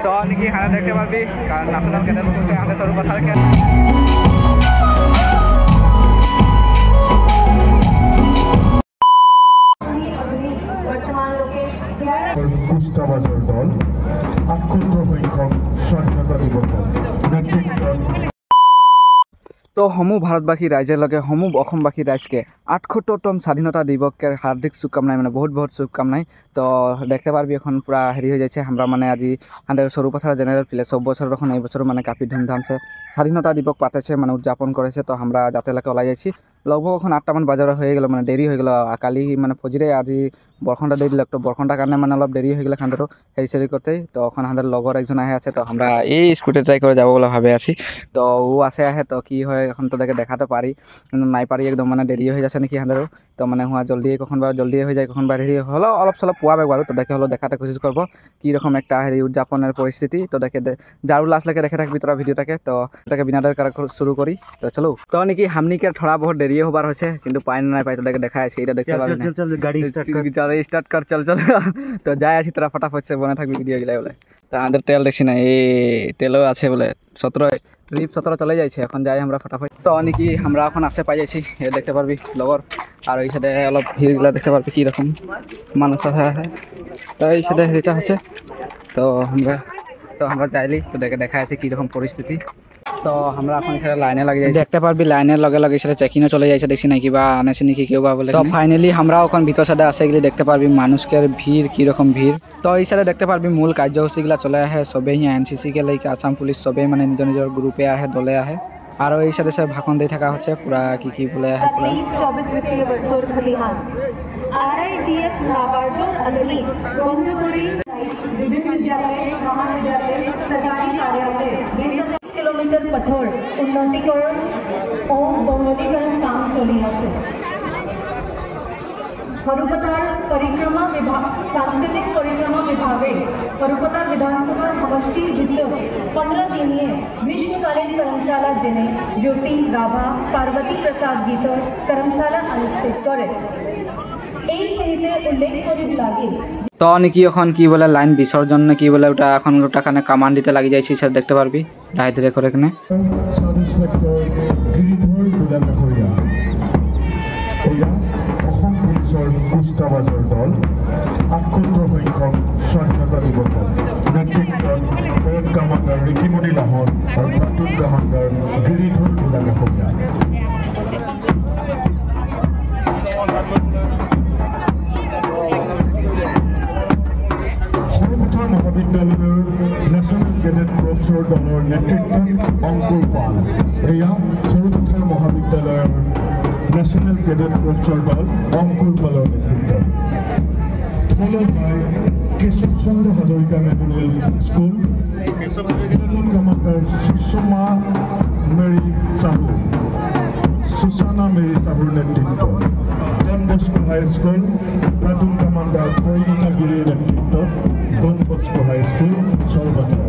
তো নাকি হানা দেখতে পাৰবি কাৰণ ন্যাশনাল ক্যাডেট কৰছে আমাদেৰ সৰু কথাৰ কুস্তাবাজৰ দল 78 সংখ্যক স্বাধীনতা দিৱসত নেতৃত্ব তো সমূহ ভারতবাসী রাইজের লগে সমূহ অসমবাসী রাইজকে 78তম স্বাধীনতা দিবসের হার্দিক শুভকামনায় মানে বহুত বহুত শুভকামনায়। তো দেখতে পারবি এখন পুরা হেরি হয়ে যাচ্ছে আমরা মানে আজি আমাদের সরুপথার জেনারেল ফিল্ডে সব বছর এখন এই বছর মানে কাফি ধুমধামসে স্বাধীনতা দিবস পাতেছে মানে উদযাপন করেছে। তো আমরা যাতে এলাকা ওলাই যাচ্ছি লগভগ এখন 8টামান বাজার হয়ে গেল মানে দেরি হয়ে গেল কালি মানে ফজিরে আজি বরখনটা দিয়ে দিল তো বরখনটার কারণে মানে অলপ দেরি হয়ে গেলে খান্দারও হেরি সেরি করতেই। তো এখন আমাদের লগর একজন আহে আছে তো আমরা এই স্কুটি ট্রাই করে যাবো বলে ভাবে আছি। তো ও আসে আহে তো কি হয় এখন তোদেরকে দেখাতে পারি কিন্তু নাই পারি একদম মানে দেরি হয়ে যাচ্ছে নাকি আমাদেরও। তো মানে হুয়া জলদি কখন বা জলদি হয়ে যায় কখন বা দেরি হলো অলপ সলপ পোয়া একবারও তো দেখে হলো দেখাতে কোশিশ করবো কীরকম একটা হেরি উদযাপনের পরিস্থিতি। তো দেখে যারও লাস্ট লেগে দেখে থাকবি তোরা ভিডিওটাকে। তো এটাকে বিনাদের কারা শুরু করি তো চলো। তো নাকি হামনিকে থোড়া বহুত দেরি হবার হচ্ছে কিন্তু পাই না পাই তোদেরকে দেখা আছে এটা দেখতে পারবি গাড়ি স্টার্ট কর চল চল। তো যাই আছি তোরা ফটাফট সে বনে থাকবি ভিডিও গেলে বলে। তো আমাদের তেল দেখছি না এই তেলও আছে বলে 17 চলে যাইছে এখন যাই আমরা ফটাফট। তো নাকি আমরা এখন আসে পাই যাচ্ছি এটা দেখতে পারবি লগর আর ওই সাইডে অলপ ভিড়গুলো দেখতে পারবি কীরকম মানুষ আছে। তো এই সাইডে এটা হচ্ছে তো আমরা যাইলি তো দেখা আছে কীরকম পরিস্থিতি। তো আমরা এখন সেটা লাইনে লাগে যাই দেখতে পারবি লাইনের লগে লগে সেটা চেকিংও চলে যাইছে দেখছি নাকি বা আনেছে নাকি কেউ বা বলে। তো ফাইনালি আমরা ওখান ভিতর সাথে আসে গেলে দেখতে পারবি মানুষের ভিড় কীরকম ভিড়। তো এই সাথে দেখতে পারবি মূল কার্যসূচীগুলো চলে আহে সবেই এনসিসিকে লাইক আসাম পুলিশ সবেই মানে নিজ নিজের গ্রুপে আহে দলে আহে আর এই সাথে সব ভাষণ দিয়ে থাকা হচ্ছে পুরা কি বলে আহে পুরা किलोमीटर पथर उन्नतिकरण और बहुलीकरण काम चली আছে। हरुपतार परिक्रमा विभाग सांस्कृतिक परिक्रमा विभागे हरुपतार विधानसभा समष्टि जिल्ह्यात 15 दिनीय ग्रीष्मकालीन कर्मशाला जिने ज्योति राभा पार्वती प्रसाद गीतर कर्मशाला अनुष्ठित करे এই ক্ষেত্রে উল্লেখ করি লাগে। তো নাকি এখন কি বলে লাইন বিসর্জন না কি বলে ওটা এখন ওটাখানে কামান দিতে লাগি যাইছি সেটা দেখতে পারবি ধাই ধরে করে এখানে অসম পুলিচৰ কুস্তাবাজৰ দল 78 সংখ্যক স্বাধীনতা দিৱসত নেতৃত্বত পেৰেড কামাণ্ডাৰ ৰিকিমণি লাহন আৰু প্লাটুন কামাণ্ডাৰ গিৰিধৰ গোলাকাষৰীয়া সৰুপথাৰ মহাবিদ্যালয়ৰ নেশ্যনেল কেডেট কৰ্পছৰ দলৰ নেতৃত্বত অংকুৰ পাল এয়া সৰুপথাৰ মহাবিদ্যালয়ৰ ন্যাশনাল ক্যাডেট কৰ্পসৰ দল অংকুৰ পালৰ নেতৃত্বত followed by Keshab Chandra Hazarika memorial school platoon commander Sushama Mary সাহুৰ নেতৃত্বত Don Bosco high school platoon commander Parinita গিৰিৰ নেতৃত্বত ডন বস্কো হাই স্কুল সৰবতৰ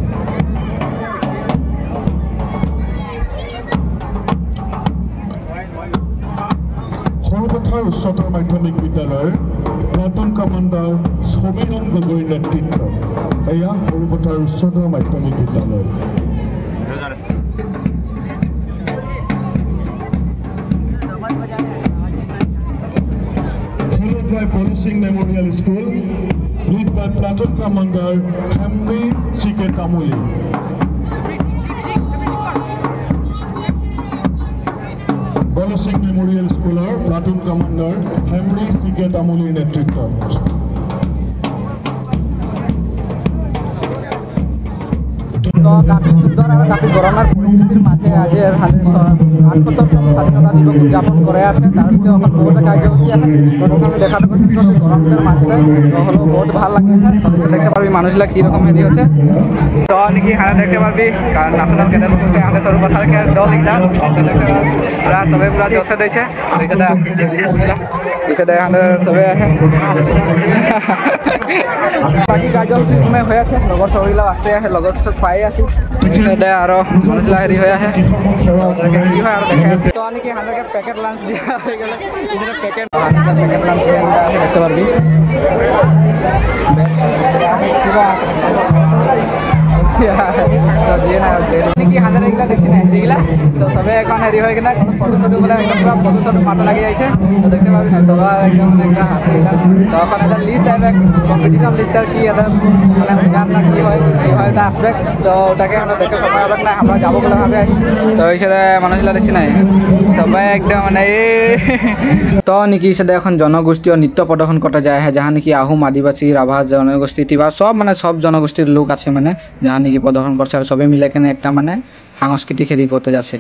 সৰুপথাৰ উচ্চতৰ মাধ্যমিক বিদ্যালয়ৰ প্লাটুন কামাণ্ডাৰ সবিনম গগৈৰ নেতৃত্বত এয়া সৰুপথাৰ উচ্চতৰ মাধ্যমিক বিদ্যালয় followed by Polo Singh Memorial School lead by Platoon Commander Henry C.K. Tamuli. Polo Singh Memorial School Platoon Commander Henry C.K. Tamuli নেতৃত্বত তো কাফি সুন্দর আর কাফি গরমের পরিস্থিতির মাঝে আজ 78তম স্বাধীনতা দিবস উদযাপন করে আছে তার ভিতরে এখন বহুত কার্যসূচী আছে ওখানে দেখাতে কোশিশ করছি গরমের মাঝে তো হলো বহুত ভালো লাগে দেখতে পারবি মানুষগুলা কীরকম হেরি হচ্ছে। তো নাকি হারা দেখতে পারবি কারণ ন্যাশনাল ক্যাডেট করছে আমাদের সর্বথার দল এগুলা ওরা সবাই পুরা জসে দিয়েছে এইসাথে আমাদের সবাই আছে বাকি কার্যসূচী হয়ে আছে লগর সবগুলা আসতে আছে লগর সব পাই আছি এইসাথে আরো মানুষগুলা হেরি হয়ে আছে কি হয় আর দেখা আছে। তো নাকি আমাদেরকে প্যাকেট লাঞ্চ দেওয়া হয়ে গেল এখানে প্যাকেট লাঞ্চ দেখতে পারবি তো দিয়ে না কি হাজার এগুলা দেখছি না হেরিগুলা তো সবে এখন হেরি হয়ে কিনা ফটো শটো বলে একদম পুরো ফটো শটো মাথা লাগিয়ে যাইছে তো দেখতে পাবি না সবার একদম একটা হাসিলা তো এখন এদের লিস্ট আসবে কম্পিটিশন লিস্টের কি এদের মানে উইনার না কি হয় ওটা আসবে তো ওটাকে আমরা দেখে সময় হবে না আমরা যাবো বলে ভাবে তো এই সাথে মানুষগুলা দেখছি নাই সবাই একদম মানে তো নাকি সেটা এখন জনগোষ্ঠী ও নৃত্য প্রদর্শন করা যায় হ্যাঁ যাহা নাকি আহোম আদিবাসী রাভা জনগোষ্ঠী তিবা সব মানে সব জনগোষ্ঠীর লোক আছে মানে যাহা নাকি প্রদর্শন করছে আর সবাই মিলে কেন একটা মানে সাংস্কৃতিক হেরি করতে যাচ্ছে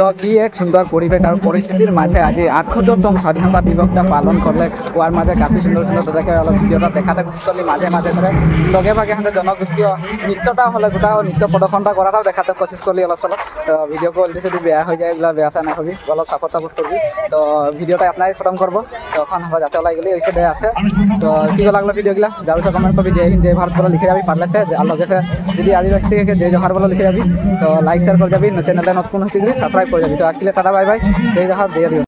তো কি এক সুন্দর পরিবেশ আর পরিস্থিতির মাঝে আজি ৭৮তম স্বাধীনতা দিবসটা পালন করলে ওয়ার মাঝে কাফি সুন্দর সুন্দর দেখে অলপ ভিডিওটা দেখাতে খুশি করলি মাঝে মাঝে ধরে লগে ভাগে আমাদের জনগোষ্ঠীয় নৃত্যটা হলে গোটা নৃত্য প্রদর্শনটা করাটাও দেখাতে কোশিশ করলি অলপ চলপ। তো ভিডিও কোয়ালিটি যদি বেয়া হয়ে যায় এগুলো বেয়া চা না হবি অলপ সাপোর্ট টাপোর্ট করবি। তো ভিডিওটা আপনার খতম করবো তখন আমরা যাতে ওলাই গেলে ওই সাইডে আছে। তো কি লাগলো ভিডিওগুলা যার কমেন্ট করবি জয় হিন্দ জয় ভারত বলে লিখে যাবি পারলে সে আর লগে যদি আদিবাসী থেকে জয় জোহার বলে লিখে যাবি। তো লাইক শেয়ার করে যাবি চ্যানেলটা নতুন হচ্ছে সাবস্ক্রাইব করে যাবি। তো আজকে টাটা বাই বাই জয় জোহার জয় দিবস।